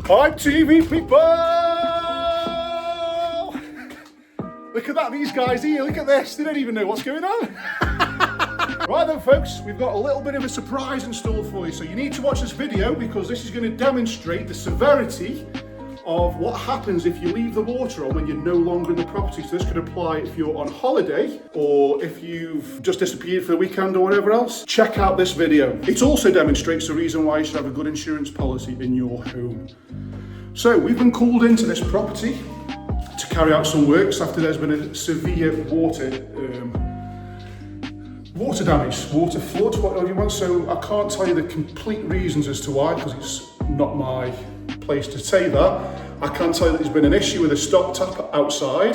Hi TV people! Look at that, these guys here, look at this, they don't even know what's going on. Right then folks, we've got a little bit of a surprise in store for you, so you need to watch this video because this is going to demonstrate the severity of what happens if you leave the water on when you're no longer in the property. So this could apply if you're on holiday or if you've just disappeared for the weekend or whatever else. Check out this video. It also demonstrates the reason why you should have a good insurance policy in your home. So we've been called into this property to carry out some works after there's been a severe water damage, water flood, whatever you want. So I can't tell you the complete reasons as to why, because it's not my place to say that. I can tell you that there's been an issue with a stop tap outside.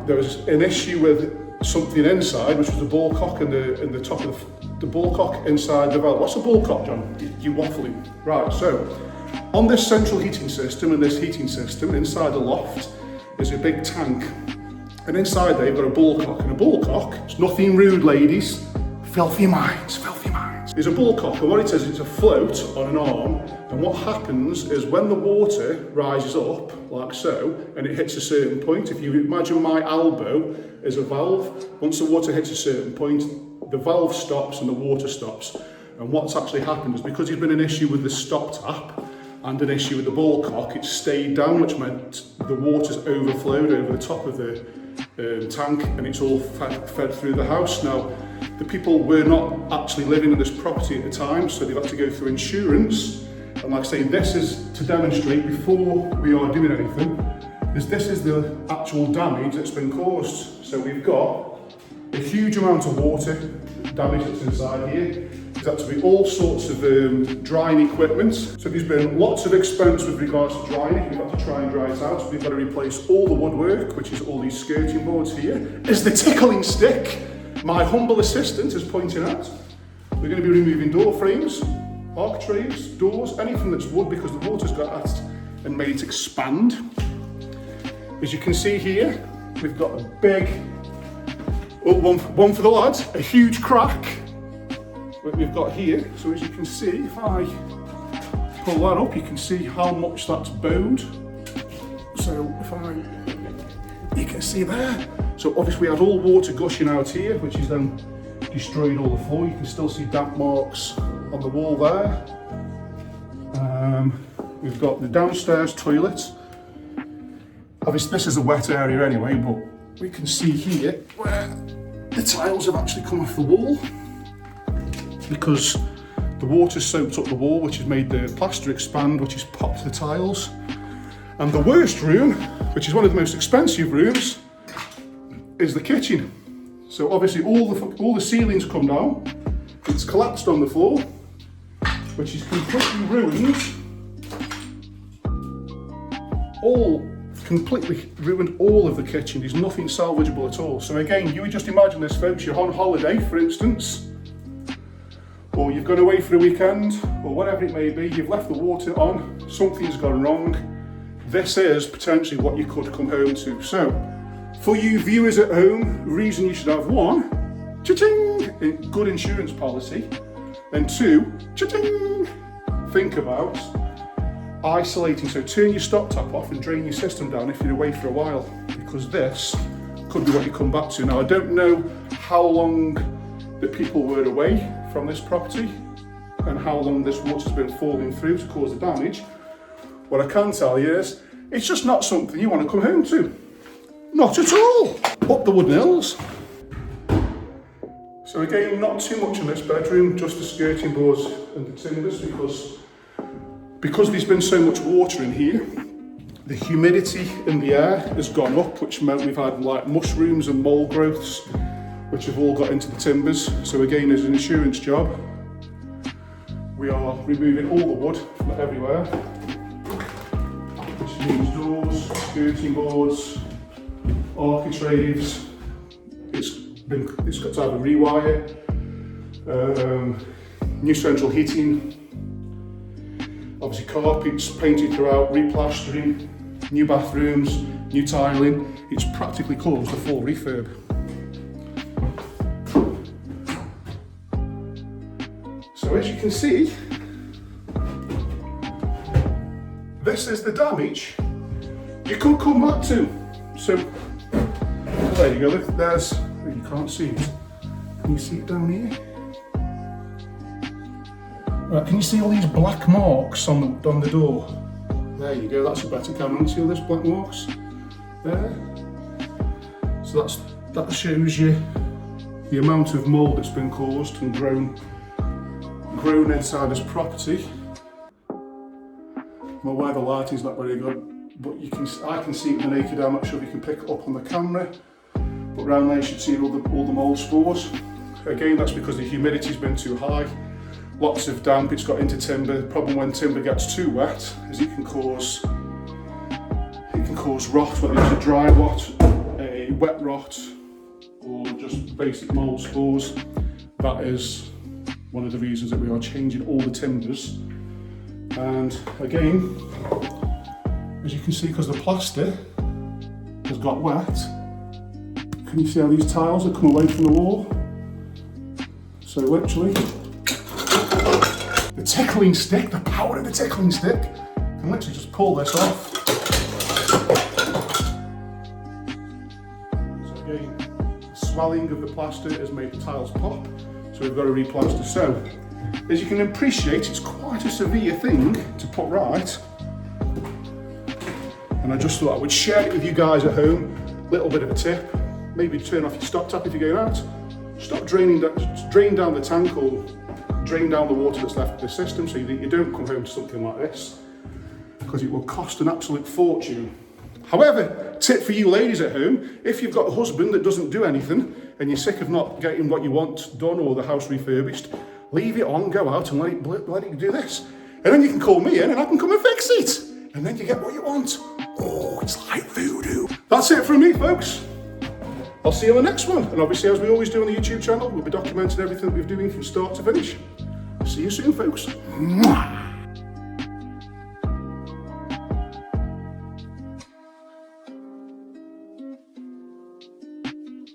There was an issue with something inside, which was the ball cock in the top of the ball cock inside the valve. What's a ball cock, John? You waffling. Right, so on this central heating system and this heating system inside the loft is a big tank. And inside there you've got a ball cock, and a ball cock, it's nothing rude ladies, filthy minds, filthy minds. There's a ball cock, and what it is, it's a float on an arm, and what happens is when the water rises up, like so, and it hits a certain point, if you imagine my elbow as a valve, once the water hits a certain point, the valve stops and the water stops. And what's actually happened is because there's been an issue with the stop tap, and an issue with the ball cock, it stayed down, which meant the water's overflowed over the top of the tank, and it's all fed through the house. Now, the people were not actually living in this property at the time, so they've had to go through insurance. And like I say, this is to demonstrate before we are doing anything, this is the actual damage that's been caused. So we've got a huge amount of water damage that's inside here. There's had to be all sorts of drying equipment. So there's been lots of expense with regards to drying it. We've got to try and dry it out. So we've got to replace all the woodwork, which is all these skirting boards here. Is the tickling stick, my humble assistant is pointing out. We're going to be removing door frames, architraves, doors, anything that's wood, because the water's got at and made it expand. As you can see here, we've got a big, one for the lads, a huge crack that we've got here. So as you can see, if I pull that up, you can see how much that's bowed. So you can see there. So obviously we had all water gushing out here, which is then destroyed all the floor. You can still see damp marks on the wall there. We've got the downstairs toilet. Obviously this is a wet area anyway, but we can see here where the tiles have actually come off the wall, because the water soaked up the wall, which has made the plaster expand, which has popped the tiles. And the worst room, which is one of the most expensive rooms, is the kitchen. So obviously all the ceilings come down, it's collapsed on the floor, which is completely ruined, completely ruined all of the kitchen. There's nothing salvageable at all. So again, you would just imagine this, folks, you're on holiday, for instance, or you've gone away for a weekend, or whatever it may be, you've left the water on, something's gone wrong. This is potentially what you could come home to. So, for you viewers at home, the reason you should have one, cha-ching, a good insurance policy, and two, cha-ching, think about isolating. So turn your stop tap off and drain your system down if you're away for a while, because this could be what you come back to. Now, I don't know how long that people were away from this property and how long this water's been falling through to cause the damage. What I can tell you is, it's just not something you want to come home to. Not at all. Up the wooden hills. So again, not too much in this bedroom, just the skirting boards and the timbers, because there's been so much water in here, the humidity in the air has gone up, which meant we've had like mushrooms and mold growths, which have all got into the timbers. So again, as an insurance job, we are removing all the wood from everywhere, which means doors, skirting boards, architraves. It's got to have a rewire, new central heating, obviously carpets painted throughout, replastering, new bathrooms, new tiling. It's practically caused a full refurb. So as you can see, this is the damage you could come back to. So there you go, look, there's, you can't see it. Can you see it down here? Right, can you see all these black marks on the door? There you go, that's a better camera. See all these black marks? There. So that shows you the amount of mould that's been caused and grown inside this property. I'm aware the lighting's not very good, but I can see it with the naked eye. I'm not sure if you can pick it up on the camera, but around there you should see all the mould spores. Again, that's because the humidity's been too high. Lots of damp, it's got into timber. The problem when timber gets too wet is it can cause rot, whether it's a dry rot, a wet rot, or just basic mould spores. That is one of the reasons that we are changing all the timbers. And again, as you can see, because the plaster has got wet, can you see how these tiles have come away from the wall? So literally, the tickling stick, the power of the tickling stick, can literally just pull this off. So again, the swelling of the plaster has made the tiles pop, so we've got to replaster. So, as you can appreciate, it's quite a severe thing to put right. And I just thought I would share it with you guys at home. Little bit of a tip, maybe turn off your stop tap if you're going out. Stop drain down the tank or drain down the water that's left in the system so that you don't come home to something like this, because it will cost an absolute fortune. However, tip for you ladies at home, if you've got a husband that doesn't do anything and you're sick of not getting what you want done or the house refurbished, leave it on, go out and let it do this. And then you can call me in and I can come and fix it. And then you get what you want. Oh, it's like voodoo. That's it from me, folks. I'll see you on the next one. And obviously, as we always do on the YouTube channel, we'll be documenting everything that we're doing from start to finish. See you soon, folks. Mwah.